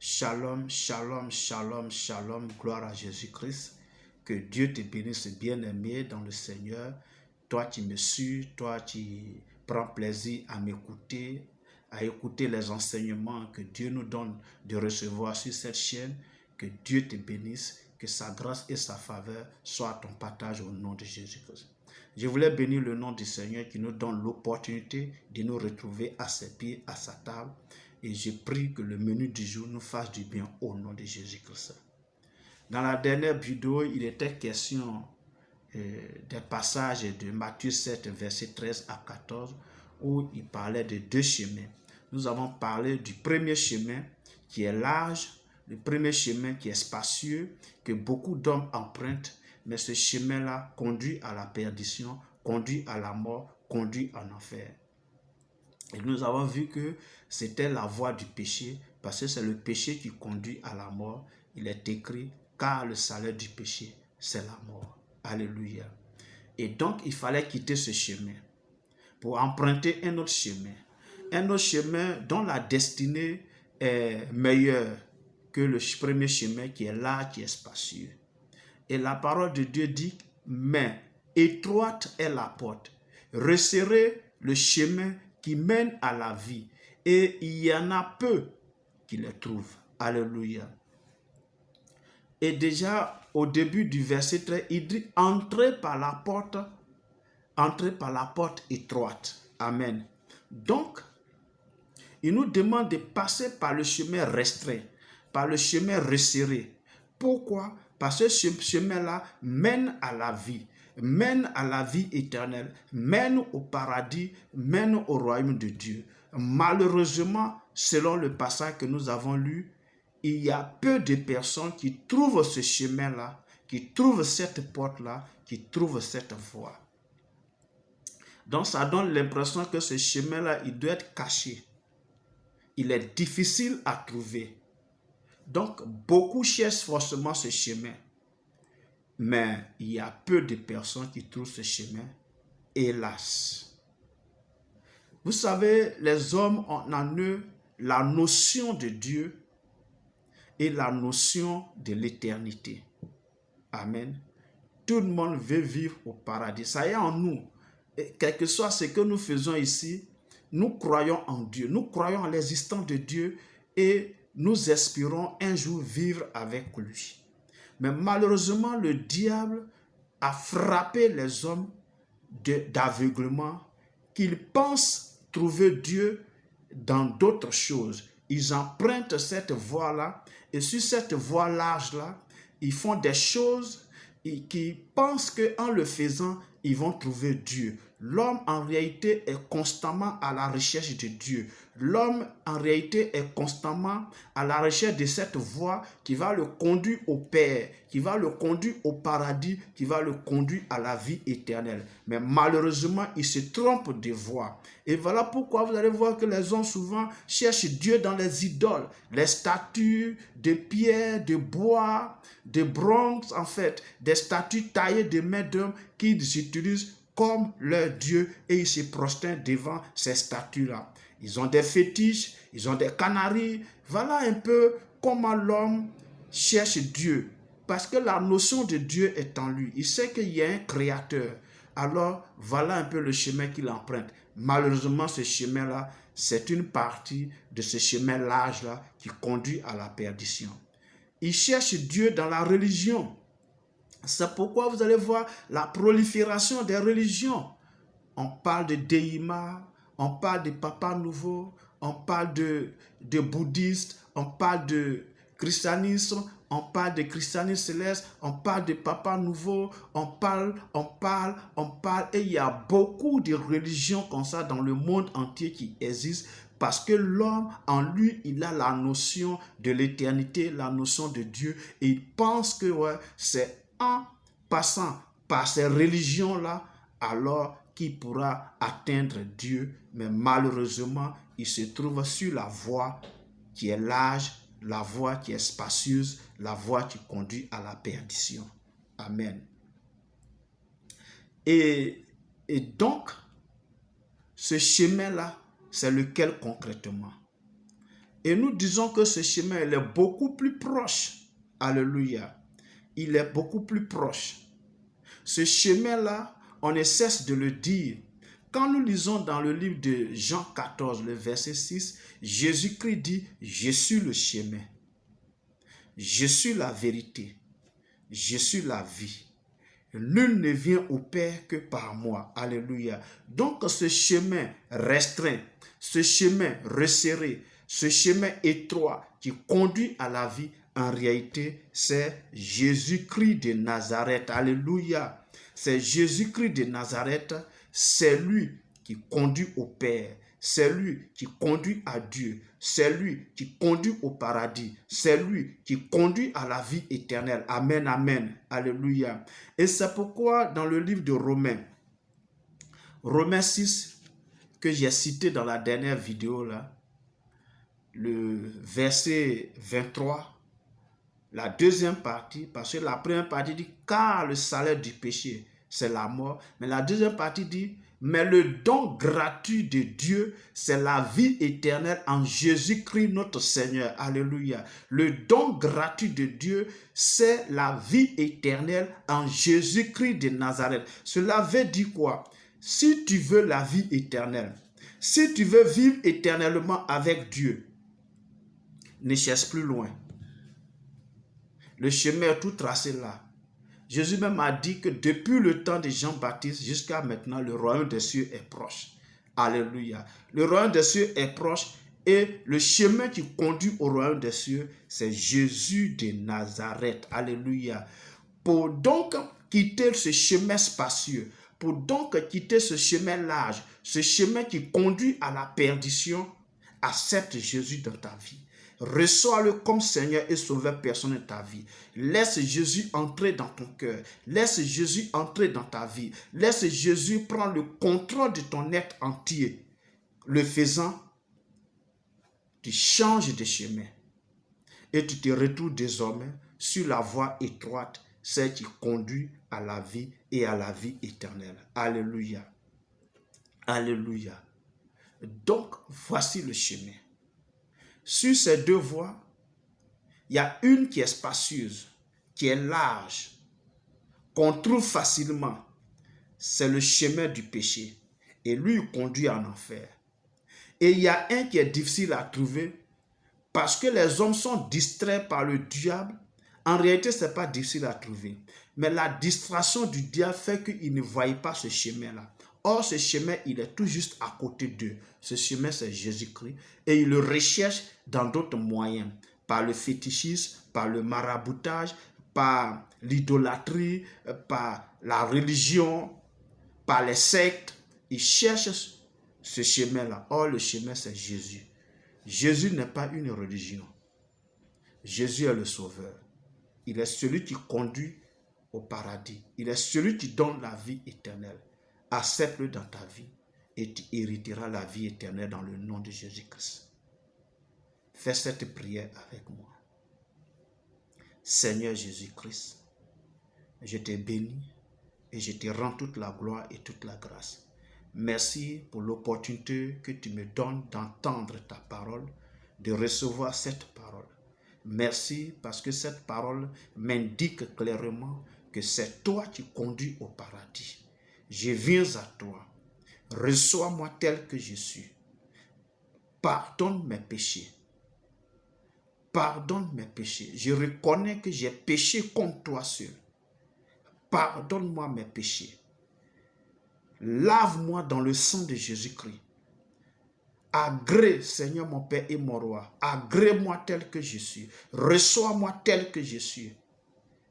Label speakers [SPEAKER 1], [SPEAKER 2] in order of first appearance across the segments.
[SPEAKER 1] Shalom, shalom, shalom, shalom, gloire à Jésus-Christ. Que Dieu te bénisse, bien-aimé dans le Seigneur. Toi qui me suis, toi qui prends plaisir à m'écouter, à écouter les enseignements que Dieu nous donne de recevoir sur cette chaîne. Que Dieu te bénisse, que sa grâce et sa faveur soient ton partage au nom de Jésus-Christ. Je voulais bénir le nom du Seigneur qui nous donne l'opportunité de nous retrouver à ses pieds, à sa table. Et je prie que le menu du jour nous fasse du bien au nom de Jésus-Christ. Dans la dernière vidéo, il était question des passages de Matthieu 7, versets 13 à 14, où il parlait de deux chemins. Nous avons parlé du premier chemin qui est large, le premier chemin qui est spacieux, que beaucoup d'hommes empruntent, mais ce chemin-là conduit à la perdition, conduit à la mort, conduit en enfer. Et nous avons vu que c'était la voie du péché, parce que c'est le péché qui conduit à la mort. Il est écrit, car le salaire du péché, c'est la mort. Alléluia. Et donc, il fallait quitter ce chemin pour emprunter un autre chemin dont la destinée est meilleure que le premier chemin qui est là, qui est spacieux. Et la parole de Dieu dit, mais étroite est la porte, resserrez le chemin qui mène à la vie, et il y en a peu qui le trouvent. Alléluia. Et déjà, au début du verset 13, il dit, entrez par la porte étroite. Amen. Donc, il nous demande de passer par le chemin restreint, par le chemin resserré. Pourquoi? Parce que ce chemin-là mène à la vie éternelle, mène au paradis, mène au royaume de Dieu. Malheureusement, selon le passage que nous avons lu, il y a peu de personnes qui trouvent ce chemin-là, qui trouvent cette porte-là, qui trouvent cette voie. Donc ça donne l'impression que ce chemin-là, il doit être caché. Il est difficile à trouver. Donc, beaucoup cherchent forcément ce chemin. Mais il y a peu de personnes qui trouvent ce chemin, hélas. Vous savez, les hommes ont en eux la notion de Dieu et la notion de l'éternité. Amen. Tout le monde veut vivre au paradis. Ça y est en nous. Et quel que soit ce que nous faisons ici, nous croyons en Dieu. Nous croyons en l'existence de Dieu et nous espérons un jour vivre avec lui. Mais malheureusement, le diable a frappé les hommes d'aveuglement qu'ils pensent trouver Dieu dans d'autres choses. Ils empruntent cette voie-là et sur cette voie large-là, ils font des choses qui pensent qu'en le faisant, ils vont trouver Dieu. L'homme, en réalité, est constamment à la recherche de Dieu. L'homme, en réalité, est constamment à la recherche de cette voie qui va le conduire au Père, qui va le conduire au paradis, qui va le conduire à la vie éternelle. Mais malheureusement, il se trompe de voie. Et voilà pourquoi vous allez voir que les hommes souvent cherchent Dieu dans les idoles, les statues de pierre, de bois, de bronze, en fait, des statues taillées de mains d'hommes qu'ils utilisent comme leur Dieu et ils se prosternent devant ces statues-là. Ils ont des fétiches, ils ont des canaries. Voilà un peu comment l'homme cherche Dieu. Parce que la notion de Dieu est en lui. Il sait qu'il y a un créateur. Alors, voilà un peu le chemin qu'il emprunte. Malheureusement, ce chemin-là, c'est une partie de ce chemin large-là qui conduit à la perdition. Il cherche Dieu dans la religion. C'est pourquoi vous allez voir la prolifération des religions. On parle de Déima, on parle de Papa Nouveau, on parle de bouddhistes, on parle de christianisme, on parle de christianisme céleste, on parle de Papa Nouveau, on parle, et il y a beaucoup de religions comme ça dans le monde entier qui existent parce que l'homme, en lui, il a la notion de l'éternité, la notion de Dieu, et il pense que c'est en passant par ces religions-là, alors qu'il pourra atteindre Dieu. Mais malheureusement, il se trouve sur la voie qui est large, la voie qui est spacieuse, la voie qui conduit à la perdition. Amen. Et donc, ce chemin-là, c'est lequel concrètement? Et nous disons que ce chemin, il est beaucoup plus proche. Alléluia. Il est beaucoup plus proche. Ce chemin-là, on ne cesse de le dire. Quand nous lisons dans le livre de Jean 14, le verset 6, Jésus-Christ dit, « Je suis le chemin, je suis la vérité, je suis la vie. Nul ne vient au Père que par moi. » Alléluia. Donc ce chemin restreint, ce chemin resserré, ce chemin étroit qui conduit à la vie, en réalité, c'est Jésus-Christ de Nazareth. Alléluia. C'est Jésus-Christ de Nazareth, c'est lui qui conduit au Père. C'est lui qui conduit à Dieu. C'est lui qui conduit au paradis. C'est lui qui conduit à la vie éternelle. Amen, amen. Alléluia. Et c'est pourquoi dans le livre de Romains, Romains 6, que j'ai cité dans la dernière vidéo, là, le verset 23, la deuxième partie, parce que la première partie dit « Car le salaire du péché, c'est la mort ». Mais la deuxième partie dit « Mais le don gratuit de Dieu, c'est la vie éternelle en Jésus-Christ notre Seigneur. » Alléluia. Le don gratuit de Dieu, c'est la vie éternelle en Jésus-Christ de Nazareth. Cela veut dire quoi? Si tu veux la vie éternelle, si tu veux vivre éternellement avec Dieu, ne cherche plus loin. Le chemin est tout tracé là. Jésus même a dit que depuis le temps de Jean-Baptiste jusqu'à maintenant, le royaume des cieux est proche. Alléluia. Le royaume des cieux est proche et le chemin qui conduit au royaume des cieux, c'est Jésus de Nazareth. Alléluia. Pour donc quitter ce chemin spacieux, pour donc quitter ce chemin large, ce chemin qui conduit à la perdition, accepte Jésus dans ta vie. Reçois-le comme Seigneur et Sauveur personnel de ta vie. Laisse Jésus entrer dans ton cœur. Laisse Jésus entrer dans ta vie. Laisse Jésus prendre le contrôle de ton être entier. Le faisant, tu changes de chemin. Et tu te retrouves désormais sur la voie étroite, celle qui conduit à la vie et à la vie éternelle. Alléluia. Alléluia. Donc, voici le chemin. Sur ces deux voies, il y a une qui est spacieuse, qui est large, qu'on trouve facilement. C'est le chemin du péché. Et lui, il conduit en enfer. Et il y a un qui est difficile à trouver parce que les hommes sont distraits par le diable. En réalité, ce n'est pas difficile à trouver. Mais la distraction du diable fait qu'ils ne voient pas ce chemin-là. Or, ce chemin, il est tout juste à côté d'eux. Ce chemin, c'est Jésus-Christ. Et ils le recherchent dans d'autres moyens. Par le fétichisme, par le maraboutage, par l'idolâtrie, par la religion, par les sectes. Ils cherchent ce chemin-là. Or, le chemin, c'est Jésus. Jésus n'est pas une religion. Jésus est le Sauveur. Il est celui qui conduit au paradis. Il est celui qui donne la vie éternelle. Accepte-le dans ta vie et tu hériteras la vie éternelle dans le nom de Jésus-Christ. Fais cette prière avec moi. Seigneur Jésus-Christ, je te bénis et je te rends toute la gloire et toute la grâce. Merci pour l'opportunité que tu me donnes d'entendre ta parole, de recevoir cette parole. Merci parce que cette parole m'indique clairement que c'est toi qui conduis au paradis. Je viens à toi. Reçois-moi tel que je suis. Pardonne mes péchés. Pardonne mes péchés. Je reconnais que j'ai péché contre toi seul. Pardonne-moi mes péchés. Lave-moi dans le sang de Jésus-Christ. Agrée, Seigneur mon Père et mon Roi. Agrée-moi tel que je suis. Reçois-moi tel que je suis.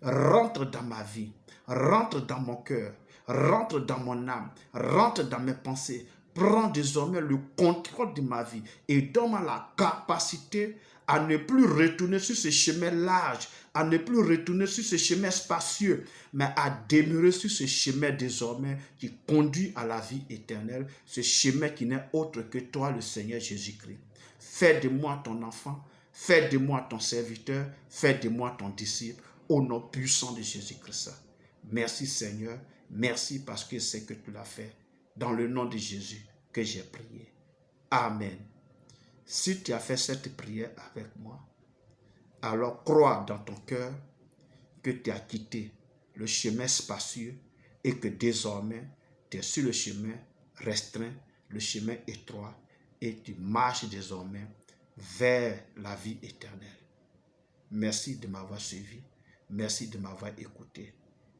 [SPEAKER 1] Rentre dans ma vie. Rentre dans mon cœur. Rentre dans mon âme. Rentre dans mes pensées. Prends désormais le contrôle de ma vie et donne-moi la capacité à ne plus retourner sur ce chemin large, à ne plus retourner sur ce chemin spacieux, mais à demeurer sur ce chemin désormais qui conduit à la vie éternelle, ce chemin qui n'est autre que toi, le Seigneur Jésus-Christ. Fais de moi ton enfant, fais de moi ton serviteur, fais de moi ton disciple, au nom puissant de Jésus-Christ. Merci Seigneur, merci parce que c'est que tu l'as fait. Dans le nom de Jésus que j'ai prié. Amen. Si tu as fait cette prière avec moi, alors crois dans ton cœur que tu as quitté le chemin spacieux et que désormais tu es sur le chemin restreint, le chemin étroit, et tu marches désormais vers la vie éternelle. Merci de m'avoir suivi. Merci de m'avoir écouté.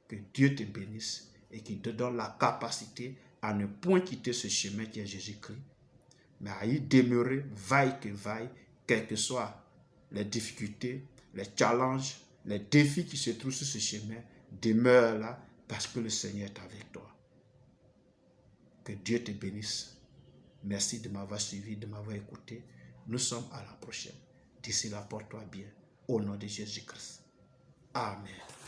[SPEAKER 1] Que Dieu te bénisse et qu'il te donne la capacité à ne point quitter ce chemin qui est Jésus-Christ, mais à y demeurer, vaille que vaille, quelles que soient les difficultés, les challenges, les défis qui se trouvent sur ce chemin, demeure là parce que le Seigneur est avec toi. Que Dieu te bénisse. Merci de m'avoir suivi, de m'avoir écouté. Nous sommes à la prochaine. D'ici là, porte-toi bien. Au nom de Jésus-Christ. Amen.